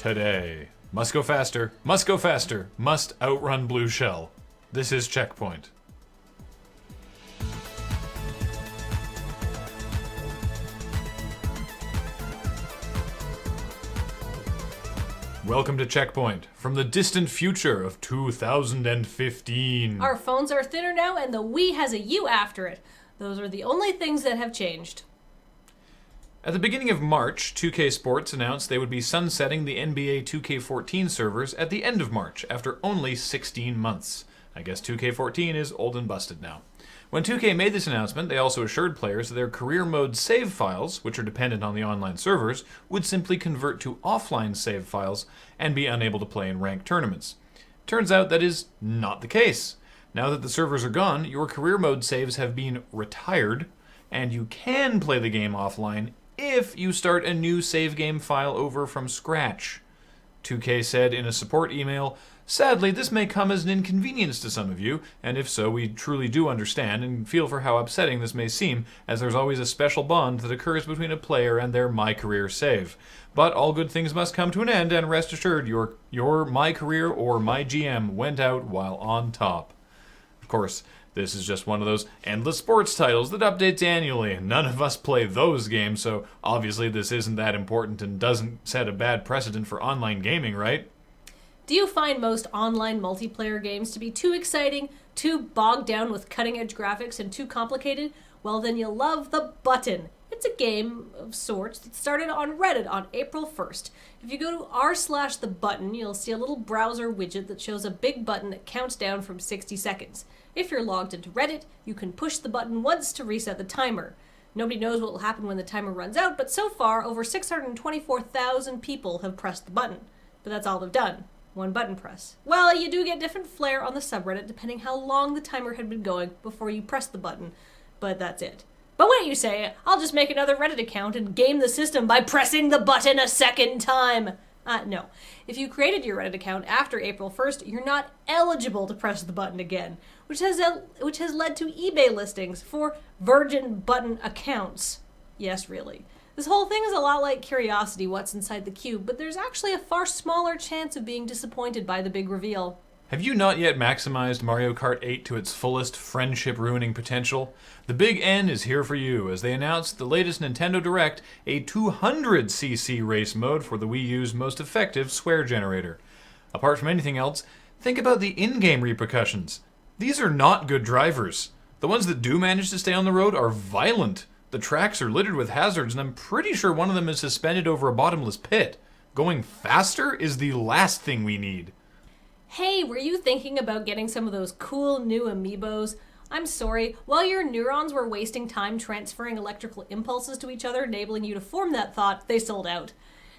today. Must go faster, must outrun Blue Shell. This is Checkpoint. Welcome to Checkpoint, from the distant future of 2015. Our phones are thinner now and the Wii has a U after it. Those are the only things that have changed. At the beginning of March, 2K Sports announced they would be sunsetting the NBA 2K14 servers at the end of March, after only 16 months. I guess 2K14 is old and busted now. When 2K made this announcement, they also assured players that their career mode save files, which are dependent on the online servers, would simply convert to offline save files and be unable to play in ranked tournaments. Turns out that is not the case. Now that the servers are gone, your career mode saves have been retired, and you can play the game offline if you start a new save game file over from scratch. 2K said in a support email, "Sadly, this may come as an inconvenience to some of you, and if so, we truly do understand and feel for how upsetting this may seem, as there's always a special bond that occurs between a player and their My Career save. But all good things must come to an end, and rest assured, your My Career or My GM went out while on top." Of course, this is just one of those endless sports titles that updates annually. None of us play those games, so obviously this isn't that important and doesn't set a bad precedent for online gaming, right? Do you find most online multiplayer games to be too exciting, too bogged down with cutting-edge graphics, and too complicated? Well, then you'll love The Button. It's a game of sorts that started on Reddit on April 1st. If you go to r/thebutton, you'll see a little browser widget that shows a big button that counts down from 60 seconds. If you're logged into Reddit, you can push the button once to reset the timer. Nobody knows what will happen when the timer runs out, but so far, over 624,000 people have pressed the button. But that's all they've done. One button press. Well, you do get different flair on the subreddit depending how long the timer had been going before you pressed the button, but that's it. But what do you say? I'll just make another Reddit account and game the system by pressing the button a second time. No. If you created your Reddit account after April 1st, you're not eligible to press the button again, which has led to eBay listings for virgin button accounts. Yes, really. This whole thing is a lot like Curiosity, What's Inside the Cube, but there's actually a far smaller chance of being disappointed by the big reveal. Have you not yet maximized Mario Kart 8 to its fullest friendship-ruining potential? The Big N is here for you, as they announced the latest Nintendo Direct, a 200cc race mode for the Wii U's most effective swear generator. Apart from anything else, think about the in-game repercussions. These are not good drivers. The ones that do manage to stay on the road are violent. The tracks are littered with hazards, and I'm pretty sure one of them is suspended over a bottomless pit. Going faster is the last thing we need. Hey, were you thinking about getting some of those cool new amiibos? I'm sorry, while your neurons were wasting time transferring electrical impulses to each other, enabling you to form that thought, they sold out.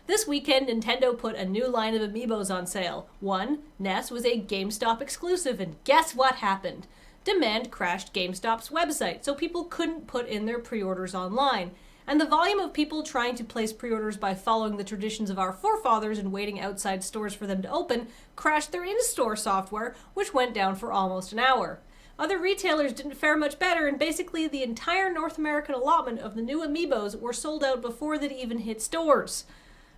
This weekend, Nintendo put a new line of amiibos on sale. One, Ness, was a GameStop exclusive, and guess what happened? Demand crashed GameStop's website, so people couldn't put in their pre-orders online. And the volume of people trying to place pre-orders by following the traditions of our forefathers and waiting outside stores for them to open crashed their in-store software, which went down for almost an hour. Other retailers didn't fare much better, and basically the entire North American allotment of the new amiibos were sold out before they'd even hit stores.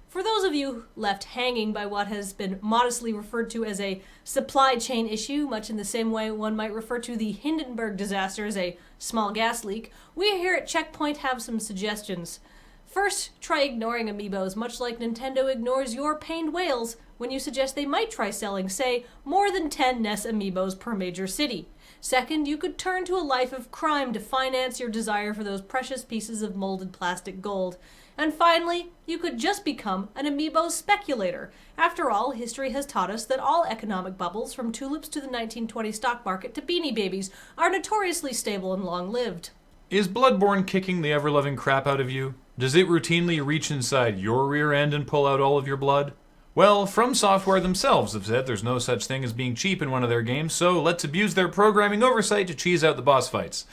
For those of you left hanging by what has been modestly referred to as a supply chain issue, much in the same way one might refer to the Hindenburg disaster as a small gas leak, we here at Checkpoint have some suggestions. First, try ignoring amiibos, much like Nintendo ignores your pained whales when you suggest they might try selling, say, more than 10 NES amiibos per major city. Second, you could turn to a life of crime to finance your desire for those precious pieces of molded plastic gold. And finally, you could just become an amiibo speculator. After all, history has taught us that all economic bubbles, from tulips to the 1920 stock market to Beanie Babies, are notoriously stable and long-lived. Is Bloodborne kicking the ever-loving crap out of you? Does it routinely reach inside your rear end and pull out all of your blood? Well, From Software themselves have said there's no such thing as being cheap in one of their games, so let's abuse their programming oversight to cheese out the boss fights.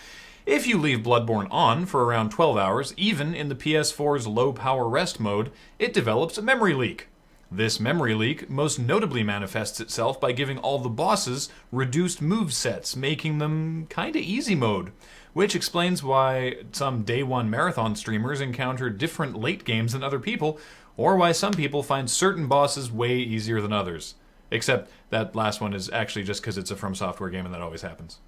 If you leave Bloodborne on for around 12 hours, even in the PS4's low-power rest mode, it develops a memory leak. This memory leak most notably manifests itself by giving all the bosses reduced movesets, making them kinda easy mode. which explains why some day one marathon streamers encounter different late games than other people, or why some people find certain bosses way easier than others. Except that last one is actually just because it's a From Software game and that always happens.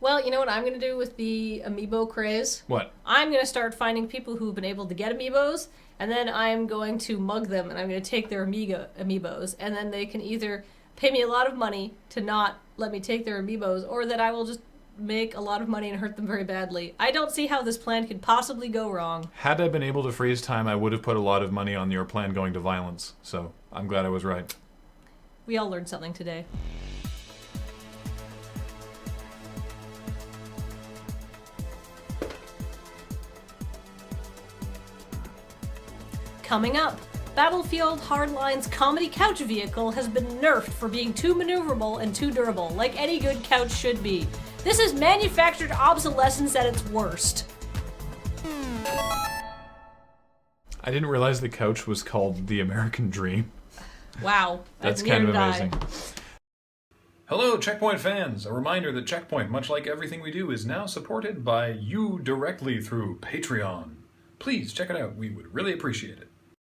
Well, you know what I'm going to do with the amiibo craze? What? I'm going to start finding people who've been able to get amiibos, and then I'm going to mug them, and I'm going to take their amiibos, and then they can either pay me a lot of money to not let me take their amiibos, or that I will just make a lot of money and hurt them very badly. I don't see how this plan could possibly go wrong. Had I been able to freeze time, I would have put a lot of money on your plan going to violence, so I'm glad I was right. We all learned something today. Coming up, Battlefield Hardline's comedy couch vehicle has been nerfed for being too maneuverable and too durable, like any good couch should be. This is manufactured obsolescence at its worst. I didn't realize the couch was called the American Dream. Wow. That's kind of amazing. Hello, Checkpoint fans! A reminder that Checkpoint, much like everything we do, is now supported by you directly through Patreon. Please check it out. We would really appreciate it.